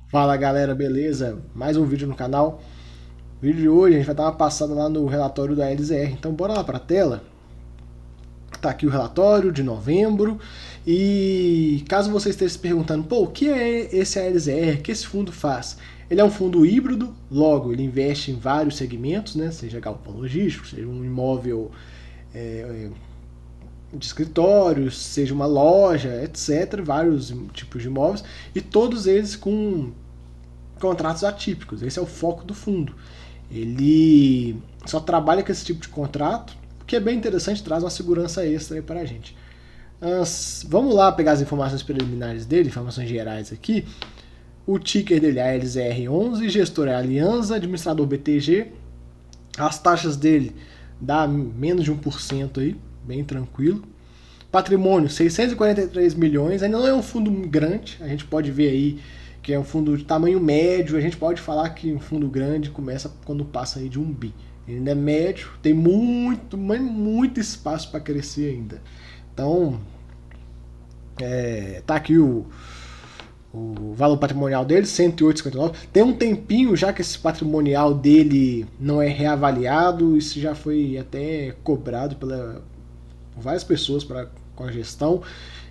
Fala galera, beleza? Mais um vídeo no canal. No vídeo de hoje a gente vai dar uma passada lá no relatório da LZR. Então bora lá para a tela. Tá aqui o relatório de novembro. E caso você esteja se perguntando, pô, o que é esse ALZR? O que esse fundo faz? Ele é um fundo híbrido, logo ele investe em vários segmentos, né? Seja galpão logístico, seja um imóvel de escritórios, seja uma loja, etc. Vários tipos de imóveis. E todos eles com contratos atípicos. Esse é o foco do fundo. Ele só trabalha com esse tipo de contrato, o que é bem interessante, traz uma segurança extra para a gente. Vamos lá pegar as informações preliminares dele, informações gerais aqui. O ticker dele é ALZR11, gestor é Aliança, administrador BTG. As taxas dele dá menos de 1% aí, bem tranquilo. Patrimônio, 643 milhões, ainda não é um fundo grande, a gente pode ver aí que é um fundo de tamanho médio, a gente pode falar que um fundo grande começa quando passa aí de 1 bi. Ele ainda é médio, tem muito espaço para crescer ainda. Então, tá aqui o valor patrimonial dele, 108,59. Tem um tempinho já que esse patrimonial dele não é reavaliado, isso já foi até cobrado por várias pessoas com a gestão.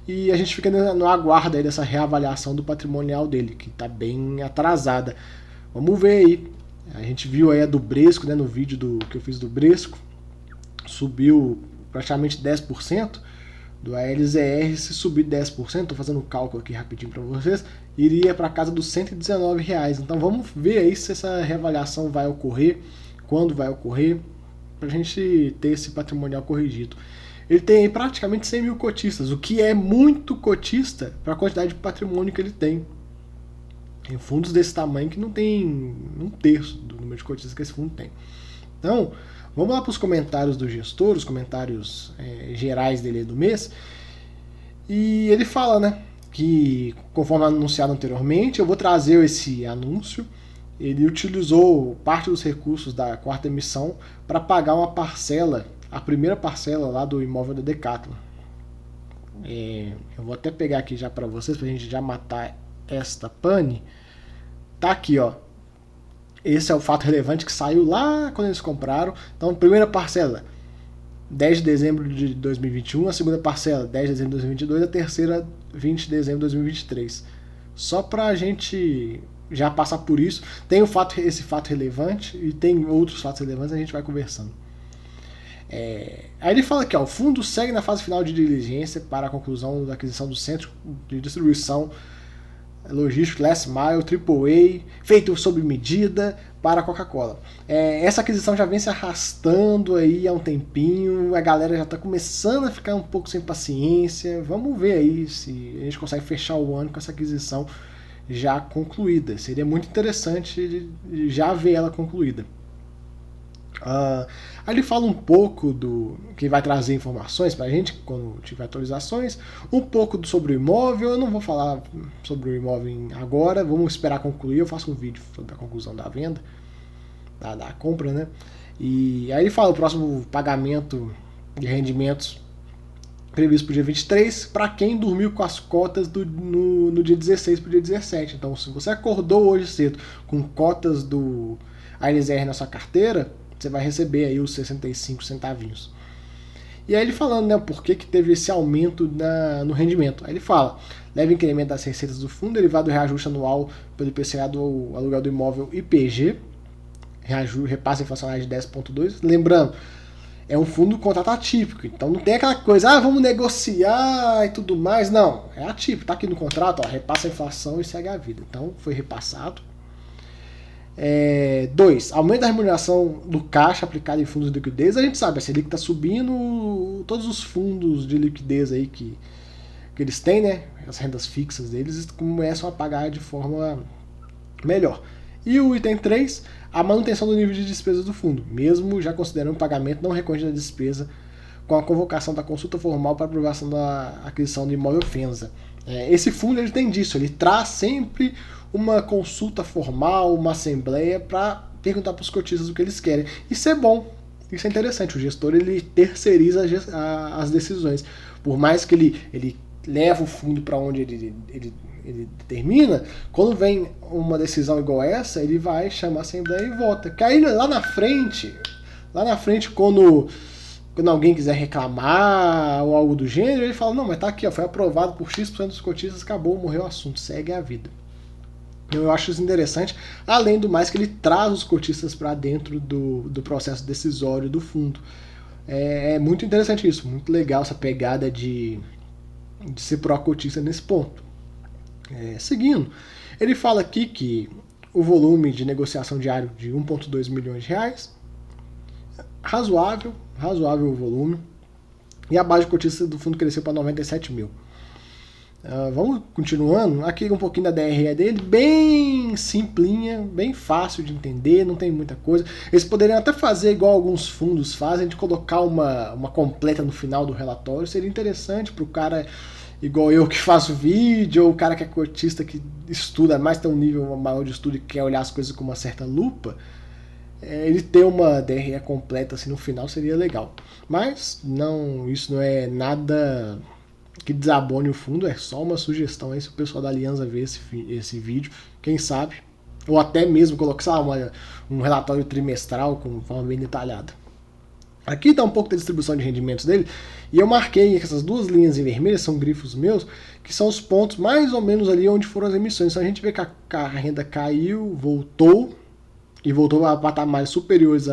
E a gente fica no aguardo aí dessa reavaliação do patrimonial dele, que está bem atrasada. Vamos ver aí. A gente viu aí a do Bresco, né, no vídeo que eu fiz do Bresco, subiu praticamente 10%. Do ALZR, se subir 10%, estou fazendo um cálculo aqui rapidinho para vocês, iria para casa dos R$ 119. Então vamos ver aí se essa reavaliação vai ocorrer, quando vai ocorrer, para a gente ter esse patrimonial corrigido. Ele tem praticamente 100 mil cotistas, o que é muito cotista para a quantidade de patrimônio que ele tem. Tem fundos desse tamanho que não tem um terço do número de cotistas que esse fundo tem. Então, vamos lá para os comentários do gestor, os comentários gerais dele do mês. E ele fala, né, que conforme anunciado anteriormente, eu vou trazer esse anúncio. Ele utilizou parte dos recursos da quarta emissão para pagar uma parcela, a primeira parcela lá do imóvel da Decathlon. Eu vou até pegar aqui já para vocês, para a gente já matar esta pane. Tá aqui, ó. Esse é o fato relevante que saiu lá quando eles compraram. Então, primeira parcela, 10 de dezembro de 2021. A segunda parcela, 10 de dezembro de 2022. A terceira, 20 de dezembro de 2023. Só para a gente já passar por isso. Tem esse fato relevante e tem outros fatos relevantes, a gente vai conversando. Aí ele fala aqui, ó, o fundo segue na fase final de diligência para a conclusão da aquisição do centro de distribuição logístico Last Mile, AAA, feito sob medida para a Coca-Cola. Essa aquisição já vem se arrastando aí há um tempinho, a galera já está começando a ficar um pouco sem paciência. Vamos ver aí se a gente consegue fechar o ano com essa aquisição já concluída. Seria muito interessante já ver ela concluída. Aí ele fala um pouco do que vai trazer informações para a gente quando tiver atualizações, um pouco sobre o imóvel. Eu não vou falar sobre o imóvel agora, vamos esperar concluir. Eu faço um vídeo sobre a conclusão da venda, da compra, né? E aí ele fala o próximo pagamento de rendimentos previsto para o dia 23, para quem dormiu com as cotas no dia 16 para o dia 17. Então, se você acordou hoje cedo com cotas do ALZR na sua carteira, você vai receber aí os 65 centavinhos. E aí ele falando, né, por que teve esse aumento no rendimento. Aí ele fala, leve incremento das receitas do fundo, derivado do reajuste anual pelo IPCA do aluguel do imóvel IPG, repasse inflacionário de 10,2%. Lembrando, é um fundo contrato atípico, então não tem aquela coisa, vamos negociar e tudo mais. Não, é atípico, tá aqui no contrato, ó, repassa a inflação e segue a vida. Então foi repassado. 2. Aumento da remuneração do caixa aplicado em fundos de liquidez. A gente sabe, a Selic está subindo, todos os fundos de liquidez aí que eles têm, né, as rendas fixas deles, começam a pagar de forma melhor. E o item 3, a manutenção do nível de despesas do fundo, mesmo já considerando o pagamento não recorrente da despesa com a convocação da consulta formal para aprovação da aquisição do imóvel FENSA. Esse fundo ele tem disso, ele traz sempre uma consulta formal, uma assembleia para perguntar para os cotistas o que eles querem. Isso é bom, isso é interessante. O gestor ele terceiriza as decisões. Por mais que ele leva o fundo para onde ele determina, quando vem uma decisão igual essa, ele vai chamar a Assembleia e vota. Que aí lá na frente, quando alguém quiser reclamar ou algo do gênero, ele fala, não, mas tá aqui, ó, foi aprovado por X% dos cotistas, acabou, morreu o assunto, segue a vida. Eu acho isso interessante, além do mais que ele traz os cotistas para dentro do processo decisório do fundo. É muito interessante isso, muito legal essa pegada de ser pró-cotista nesse ponto. Seguindo, ele fala aqui que o volume de negociação diário de 1,2 milhões de reais, razoável o volume, e a base de cotistas do fundo cresceu para 97 mil. Vamos continuando, aqui um pouquinho da DRE dele, bem simplinha, bem fácil de entender, não tem muita coisa. Eles poderiam até fazer igual alguns fundos fazem, de colocar uma completa no final do relatório, seria interessante para o cara igual eu que faço vídeo, ou o cara que é cotista que estuda mais, tem um nível maior de estudo e quer olhar as coisas com uma certa lupa, ele ter uma DRE completa assim no final seria legal. Mas isso não é nada que desabone o fundo, é só uma sugestão aí se o pessoal da Aliança ver esse vídeo, quem sabe, ou até mesmo colocar um relatório trimestral com forma bem detalhada. Aqui dá um pouco da distribuição de rendimentos dele, e eu marquei que essas duas linhas em vermelho, são grifos meus, que são os pontos mais ou menos ali onde foram as emissões. Então a gente vê que a renda caiu, voltou a patamares superiores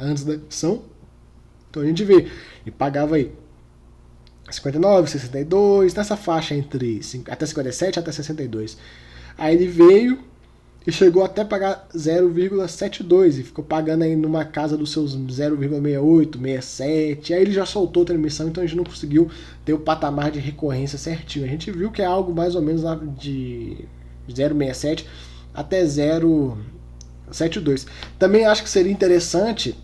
antes da emissão. Então a gente vê, ele pagava aí 59, 62, nessa faixa até 57 até 62. Aí ele veio e chegou até pagar 0,72 e ficou pagando aí numa casa dos seus 0,68, 67. Aí ele já soltou outra emissão, então a gente não conseguiu ter o patamar de recorrência certinho. A gente viu que é algo mais ou menos de 0,67 até 0,72. Também acho que seria interessante,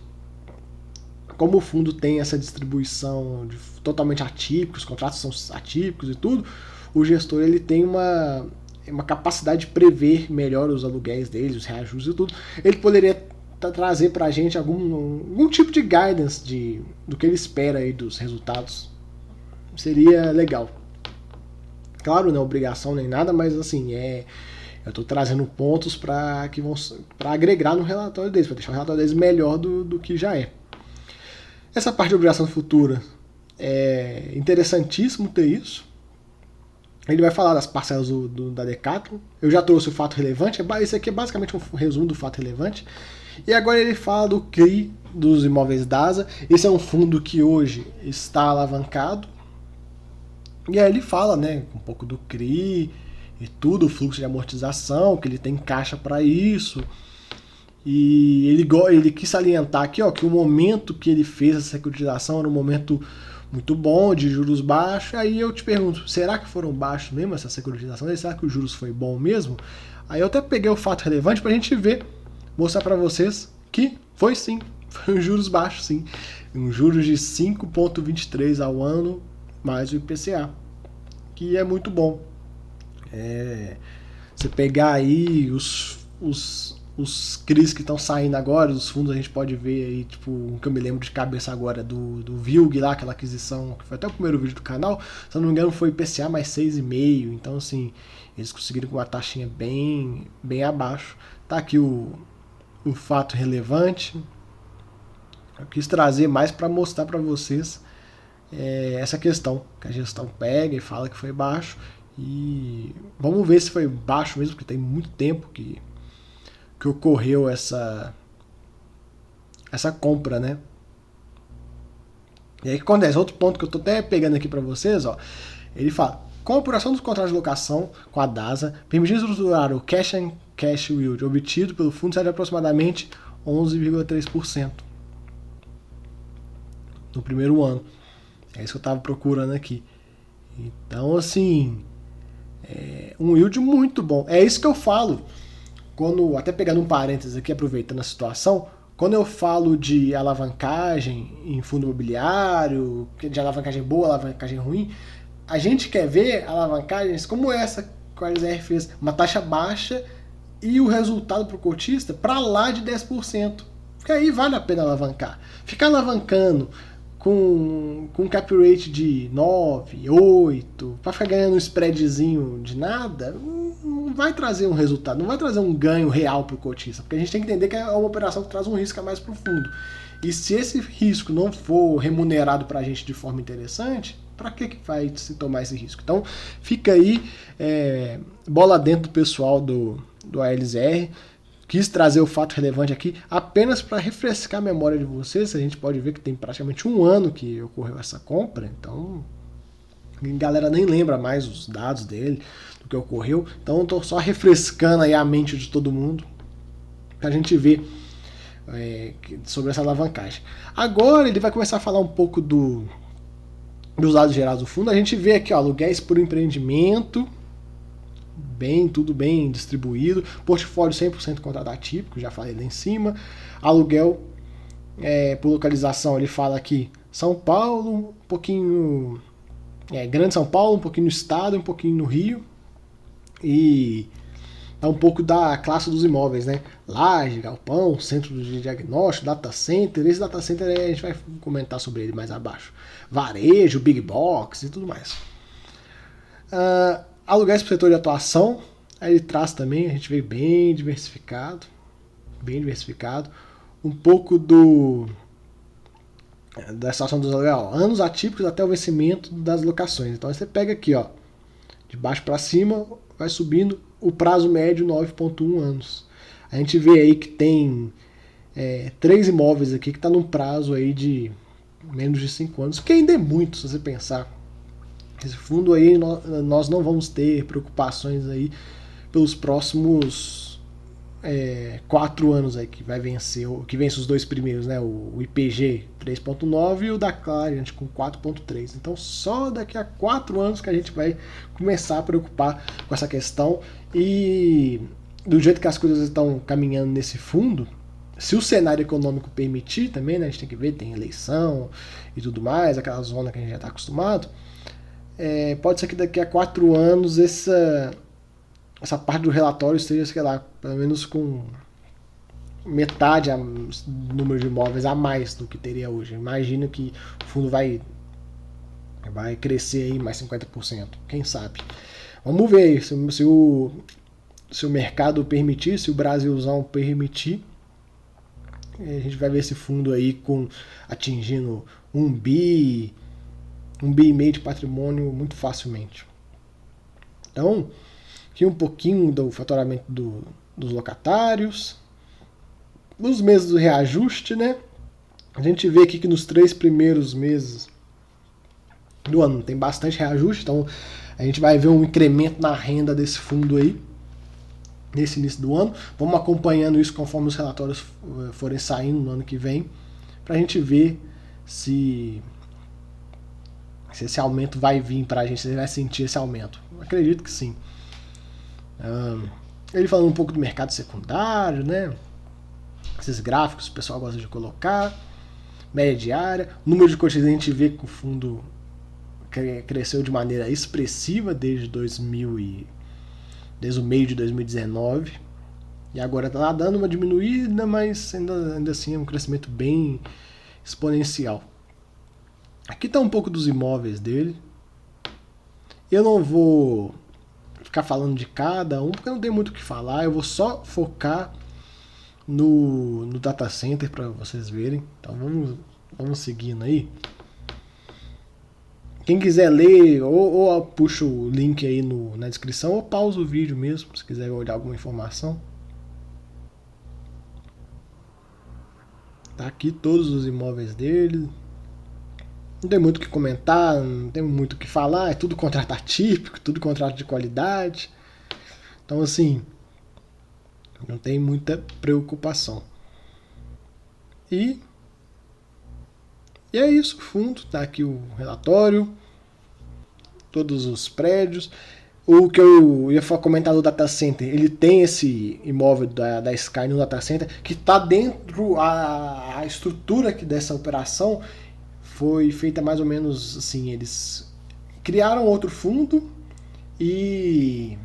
como o fundo tem essa distribuição totalmente atípica, os contratos são atípicos e tudo, o gestor ele tem uma capacidade de prever melhor os aluguéis deles, os reajustes e tudo. Ele poderia trazer pra gente algum tipo de guidance do que ele espera aí dos resultados. Seria legal. Claro, não é obrigação nem nada, mas assim, eu estou trazendo pontos para agregar no relatório deles, para deixar o relatório deles melhor do que já é. Essa parte de obrigação futura é interessantíssimo ter isso. Ele vai falar das parcelas da Decathlon. Eu já trouxe o fato relevante. Esse aqui é basicamente um resumo do fato relevante. E agora ele fala do CRI dos imóveis DASA. Esse é um fundo que hoje está alavancado. E aí ele fala, né, um pouco do CRI e tudo, o fluxo de amortização, que ele tem caixa para isso. E ele quis salientar aqui, ó, que o momento que ele fez essa securitização era um momento muito bom, de juros baixos. Aí eu te pergunto, será que foram baixos mesmo essa securitização? Será que os juros foi bom mesmo? Aí eu até peguei o fato relevante pra gente ver, mostrar pra vocês que foi sim, foi um juros baixos sim. Um juros de 5,23 ao ano, mais o IPCA, que é muito bom. Você pegar aí os CRIs que estão saindo agora, os fundos, a gente pode ver aí, tipo, um que eu me lembro de cabeça agora, do VILG lá, aquela aquisição, que foi até o primeiro vídeo do canal, se eu não me engano foi IPCA mais 6,5, então assim, eles conseguiram com uma taxinha bem abaixo. Tá aqui o fato relevante. Eu quis trazer mais para mostrar para vocês essa questão, que a gestão pega e fala que foi baixo, e vamos ver se foi baixo mesmo, porque tem muito tempo que ocorreu essa compra, né? E aí o que acontece? Outro ponto que eu tô até pegando aqui para vocês, ó, ele fala: com a apuração dos contratos de locação com a DASA, permitindo estruturar o cash and cash yield obtido pelo fundo será de aproximadamente 11,3% no primeiro ano. É isso que eu estava procurando aqui. Então, assim, um yield muito bom. É isso que eu falo. Quando, até pegando um parênteses aqui, aproveitando a situação, quando eu falo de alavancagem em fundo imobiliário, de alavancagem boa, alavancagem ruim, a gente quer ver alavancagens como essa que a RZR fez, uma taxa baixa e o resultado para o cotista para lá de 10%. Porque aí vale a pena alavancar. Ficar alavancando com cap rate de 9, 8, para ficar ganhando um spreadzinho de nada, não vai trazer um resultado, não vai trazer um ganho real para o cotista, porque a gente tem que entender que é uma operação que traz um risco mais profundo. E se esse risco não for remunerado para a gente de forma interessante, para que vai se tomar esse risco? Então fica aí, bola dentro do pessoal do ALZR. Quis trazer o fato relevante aqui apenas para refrescar a memória de vocês. A gente pode ver que tem praticamente um ano que ocorreu essa compra, então a galera nem lembra mais os dados dele, do que ocorreu. Então eu estou só refrescando aí a mente de todo mundo para a gente ver sobre essa alavancagem. Agora ele vai começar a falar um pouco dos dados gerados do fundo. A gente vê aqui, ó, aluguéis por empreendimento, tudo bem distribuído, portfólio 100% contrato atípico, já falei lá em cima, aluguel por localização, ele fala aqui São Paulo, um pouquinho Grande São Paulo, um pouquinho no estado, um pouquinho no Rio, e é um pouco da classe dos imóveis, né? Laje, galpão, centro de diagnóstico, data center. Esse data center a gente vai comentar sobre ele mais abaixo. Varejo, big box e tudo mais. Aluguéis para o setor de atuação, aí ele traz também, a gente vê bem diversificado, um pouco da situação dos aluguéis, anos atípicos até o vencimento das locações. Então você pega aqui, ó, de baixo para cima, vai subindo, o prazo médio 9,1 anos. A gente vê aí que tem 3 imóveis aqui que está num prazo aí de menos de 5 anos, que ainda é muito, se você pensar. Esse fundo aí, nós não vamos ter preocupações aí pelos próximos 4 anos aí, que vai vencer, que vence os 2 primeiros, né? O IPG 3.9 e o da Clariant com 4.3. Então só daqui a 4 anos que a gente vai começar a preocupar com essa questão. E do jeito que as coisas estão caminhando nesse fundo, se o cenário econômico permitir também, né? A gente tem que ver, tem eleição e tudo mais, aquela zona que a gente já está acostumado. Pode ser que daqui a 4 anos essa parte do relatório esteja, sei lá, pelo menos com metade do número de imóveis a mais do que teria hoje. Imagino que o fundo vai crescer aí mais 50%, quem sabe. Vamos ver aí, se o mercado permitir, se o Brasilzão permitir, a gente vai ver esse fundo aí atingindo 1 bi e meio de patrimônio muito facilmente. Então, aqui um pouquinho do faturamento dos locatários, nos meses do reajuste, né? A gente vê aqui que nos 3 primeiros meses do ano tem bastante reajuste, então a gente vai ver um incremento na renda desse fundo aí nesse início do ano. Vamos acompanhando isso conforme os relatórios forem saindo no ano que vem, para a gente ver se esse aumento vai vir para a gente, se ele vai sentir esse aumento. Acredito que sim. Ele falando um pouco do mercado secundário, né? Esses gráficos o pessoal gosta de colocar. Média diária. O número de cotistas a gente vê que o fundo cresceu de maneira expressiva desde o meio de 2019. E agora está dando uma diminuída, mas ainda assim é um crescimento bem exponencial. Aqui está um pouco dos imóveis dele. Eu não vou ficar falando de cada um, porque não tem muito o que falar. Eu vou só focar no data center para vocês verem. Então vamos seguindo aí. Quem quiser ler, ou puxa o link aí na descrição, ou pausa o vídeo mesmo, se quiser olhar alguma informação. Tá aqui todos os imóveis dele. Não tem muito o que comentar, não tem muito o que falar, é tudo contrato atípico, tudo contrato de qualidade. Então, assim, não tem muita preocupação. E é isso, o fundo, tá aqui o relatório, todos os prédios. O que eu ia comentar do data center, ele tem esse imóvel da Sky no data center, que está dentro, a estrutura aqui dessa operação foi feita mais ou menos assim, eles criaram outro fundo e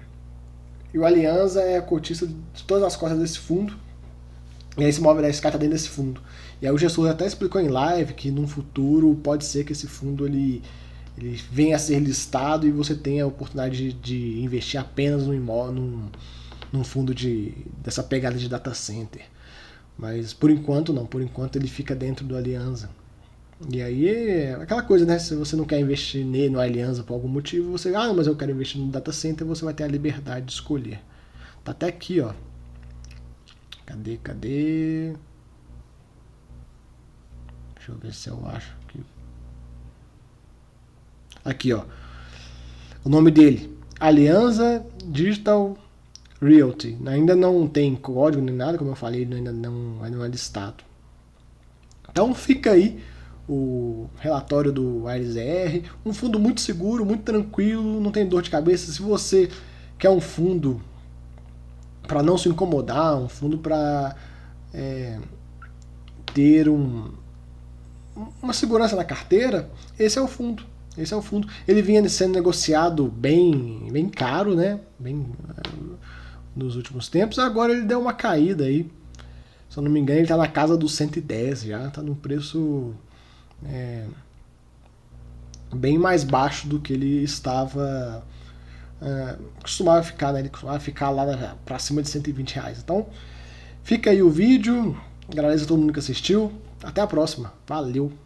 o Alianza é a cotista de todas as cotas desse fundo. E aí esse imóvel da Sky está dentro desse fundo. E aí o gestor até explicou em live que no futuro pode ser que esse fundo ele venha a ser listado e você tenha a oportunidade de investir apenas no imóvel, num fundo dessa pegada de data center. Mas por enquanto não, por enquanto ele fica dentro do Alianza. E aí é aquela coisa, né? Se você não quer investir no Alianza por algum motivo, você, mas eu quero investir no data center, você vai ter a liberdade de escolher. Tá até aqui, ó. Cadê? Deixa eu ver se eu acho aqui. Aqui, ó. O nome dele, Alianza Digital Realty. Ainda não tem código nem nada, como eu falei, ainda não é listado. Então fica aí o relatório do AIRZR, um fundo muito seguro, muito tranquilo, não tem dor de cabeça. Se você quer um fundo para não se incomodar, um fundo para ter uma segurança na carteira, esse é o fundo. Esse é o fundo. Ele vinha sendo negociado bem caro, né? Nos últimos tempos. Agora ele deu uma caída aí. Se eu não me engano, ele está na casa dos 110 já. Está num preço bem mais baixo do que ele estava costumava ficar, né? Ele costumava ficar lá para cima de R$ 120. Então, fica aí o vídeo. Agradeço a todo mundo que assistiu. Até a próxima. Valeu!